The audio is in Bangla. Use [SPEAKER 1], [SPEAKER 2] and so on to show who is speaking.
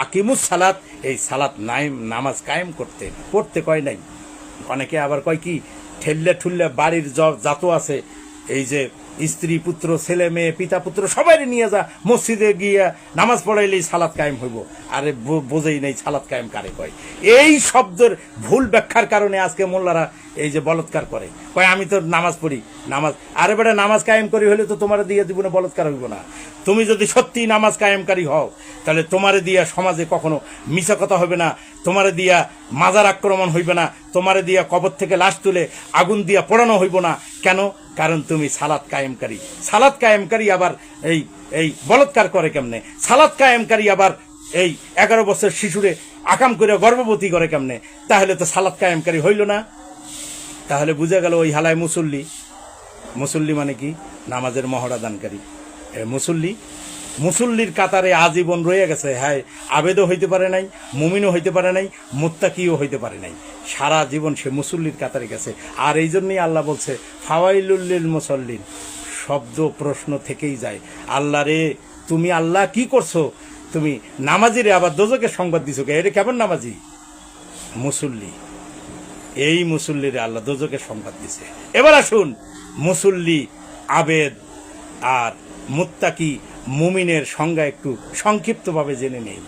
[SPEAKER 1] আকিমুস সালাত, এই সালাত নামাজ কায়েম করতে, পড়তে কয় নাই। অনেকে আবার কয় কি, ঠেললে ঠুললে বাড়ির যত আছে, এই যে স্ত্রী পুত্র ছেলে মেয়ে পিতা পুত্র সবাই নিয়ে যা মসজিদে গিয়ে নামাজ পড়াইলেই সালাত কায়েম হইব। আরে বোঝেই নেই সালাত কায়েম কারে কয়। এই শব্দের ভুল ব্যাখ্যার কারণে আজকে মোল্লারা এই যে বলৎকার করে, কয় আমি তো নামাজ পড়ি, নামাজ, আরে বেটা নামাজ কায়েম করি হলে তো তোমার দিয়ে জীবনে বলৎকার হইব না। তুমি যদি সত্যি নামাজ কায়েমকারী হও, তাহলে তোমারে দিয়া সমাজে কখনো মিছা কথা হবে না, তোমারে দিয়া মাজার আক্রমণ হইবে না, তোমারে দিয়া কবর থেকে লাশ তুলে আগুন দিয়া পোড়ানো হইব না। কেন? কারণ তুমি সালাত কায়েমকারী। সালাত কায়েমকারী আবার এই এই বলৎকার করে কেমনে? সালাত কায়েমকারী আবার এই 11 বছর শিশুরে আকাম করে গর্ভবতী করে কেমনে? তাহলে তো সালাত কায়েমকারী হইল না। তাহলে বুঝা গেল ওই হালায় মুসল্লি। মুসল্লি মানে কি? নামাজের মহড়া দানকারী মুসল্লির কাতারে আজীবন রয়ে গেছে। হ্যাঁ, আবেদও হইতে পারে নাই, মুমিনও হইতে পারে নাই, মুত্তাকিও হইতে পারে নাই, সারা জীবন সে মুসল্লির কাতারে গেছে। আর এই জন্যই আল্লাহ বলছে ফাওয়াইলুল লিল মুসাল্লিন, শব্দ প্রশ্ন থেকেই যায়। আল্লাহ রে, তুমি আল্লাহ কি করছো? তুমি নামাজিরে আবার দোজকের সংবাদ দিছো কে? এটা কেমন নামাজি? মুসল্লি, এই মুসল্লিরে আল্লাহ দোজকের সংবাদ দিছে। এবার আসুন মুসল্লি, আবেদ আর মুত্তাকি মুমিনের সংজ্ঞা একটু সংক্ষিপ্তভাবে জেনে নেই।